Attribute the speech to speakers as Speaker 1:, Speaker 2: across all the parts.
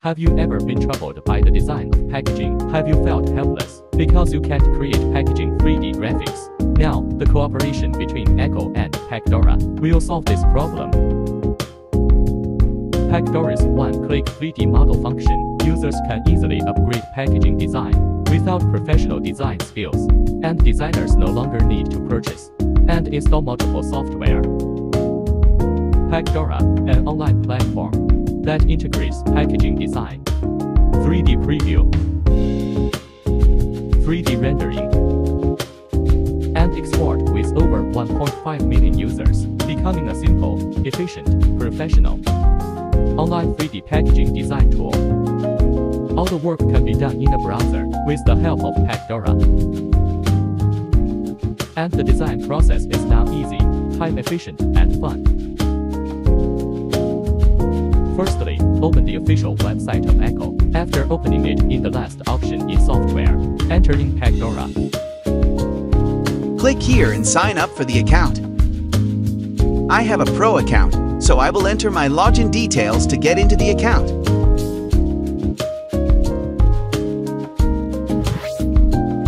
Speaker 1: Have you ever been troubled by the design of packaging? Have you felt helpless because you can't create packaging 3D graphics? Now, the cooperation between IECHO and PACDORA will solve this problem. PACDORA's one-click 3D model function, users can easily upgrade packaging design without professional design skills, and designers no longer need to purchase and install multiple software. PACDORA, an online platform that integrates packaging design, 3D preview, 3D rendering, and export with over 1.5 million users, becoming a simple, efficient, professional, online 3D packaging design tool. All the work can be done in a browser with the help of PACDORA. And the design process is now easy, time-efficient, and fun. Firstly, open the official website of IECHO. After opening it in the last option in software, enter in PACDORA.
Speaker 2: Click here and sign up for the account. I have a pro account, so I will enter my login details to get into the account.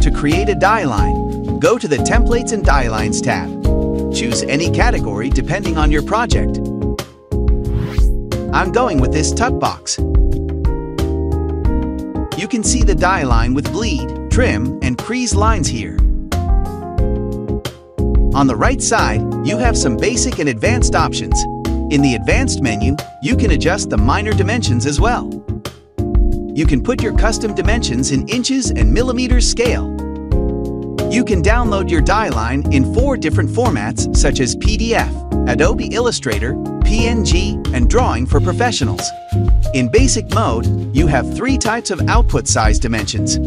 Speaker 2: To create a die line, go to the Templates and Die Lines tab. Choose any category depending on your project. I'm going with this tuck box. You can see the die line with bleed, trim, and crease lines here. On the right side, you have some basic and advanced options. In the advanced menu, you can adjust the minor dimensions as well. You can put your custom dimensions in inches and millimeters scale. You can download your die line in 4 different formats such as PDF, Adobe Illustrator, PNG, and Drawing for Professionals. In basic mode, you have 3 types of output size dimensions.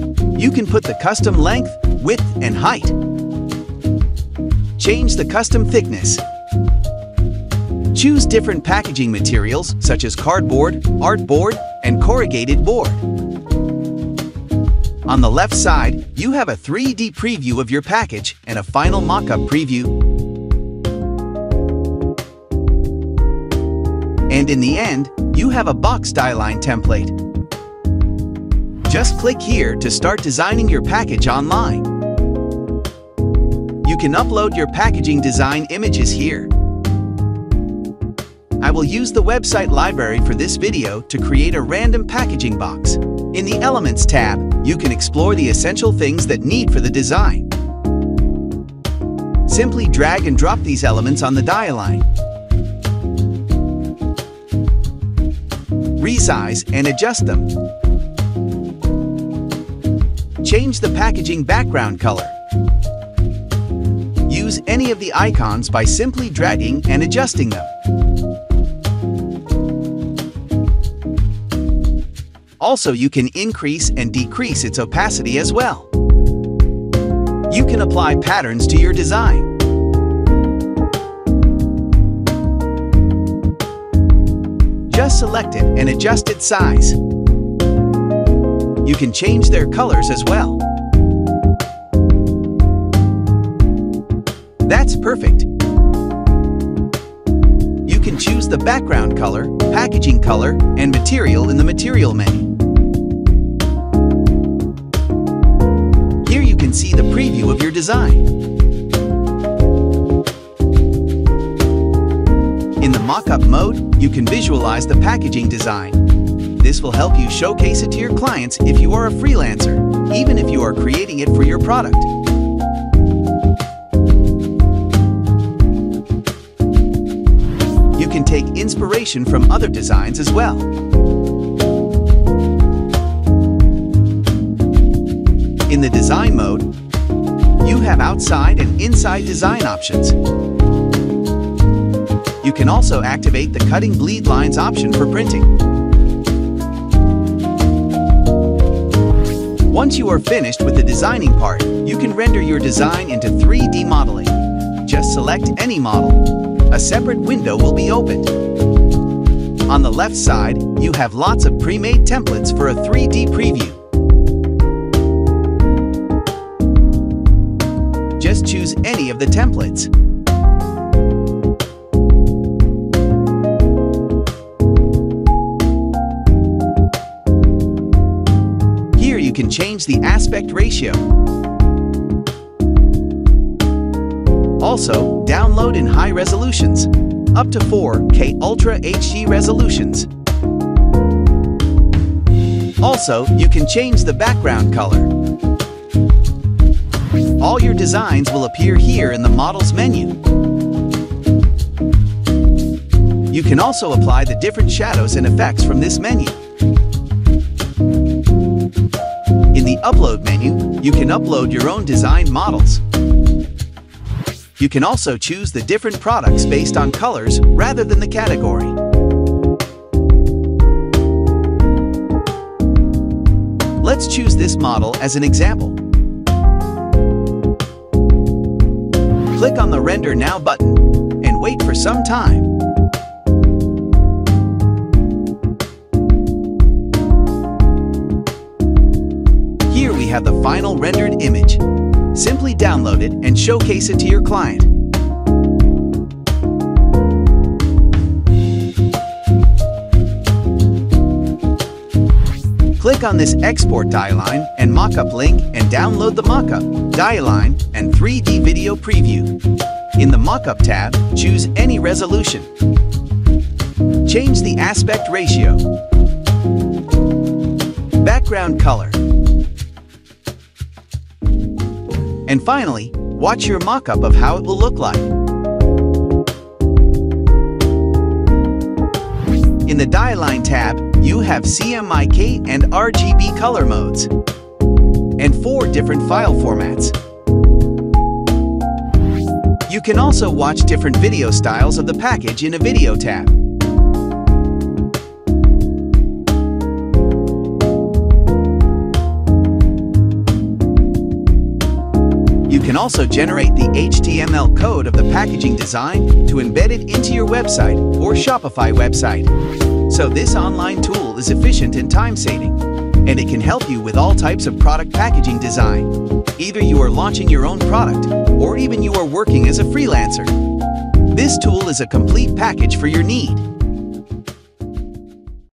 Speaker 2: You can put the custom length, width, and height. Change the custom thickness. Choose different packaging materials such as cardboard, artboard, and corrugated board. On the left side, you have a 3D preview of your package and a final mock-up preview. And in the end, you have a box die line template. Just click here to start designing your package online. You can upload your packaging design images here. I will use the website library for this video to create a random packaging box. In the Elements tab, you can explore the essential things that need for the design. Simply drag and drop these elements on the die line. Resize and adjust them. Change the packaging background color. Use any of the icons by simply dragging and adjusting them. Also, you can increase and decrease its opacity as well. You can apply patterns to your design. Just select it and adjust its size. You can change their colors as well. That's perfect. You can choose the background color, packaging color, and material in the Material menu. Here you can see the preview of your design. In the mock-up mode, you can visualize the packaging design. This will help you showcase it to your clients if you are a freelancer, even if you are creating it for your product. You can take inspiration from other designs as well. In the design mode, you have outside and inside design options. You can also activate the cutting bleed lines option for printing. Once you are finished with the designing part, you can render your design into 3D modeling. Just select any model. A separate window will be opened. On the left side, you have lots of pre-made templates for a 3D preview. Just choose any of the templates. you can change the aspect ratio. Also, download in high resolutions, up to 4K Ultra HD resolutions. Also, you can change the background color. All your designs will appear here in the Models menu. You can also apply the different shadows and effects from this menu. In the Upload menu, you can upload your own designed models. You can also choose the different products based on colors rather than the category. Let's choose this model as an example. Click on the Render Now button and wait for some time. Here we have the final rendered image. Simply download it and showcase it to your client. Click on this Export Die Line and Mockup link and download the Mockup, Die Line, and 3D Video Preview. In the Mockup tab, choose any resolution. Change the aspect ratio, background color, and finally, watch your mock-up of how it will look like. In the Die Line tab, you have CMYK and RGB color modes, and 4 different file formats. You can also watch different video styles of the package in a Video tab. You can also generate the HTML code of the packaging design to embed it into your website or Shopify website. So this online tool is efficient and time-saving, and it can help you with all types of product packaging design. Either you are launching your own product, or even you are working as a freelancer. This tool is a complete package for your need.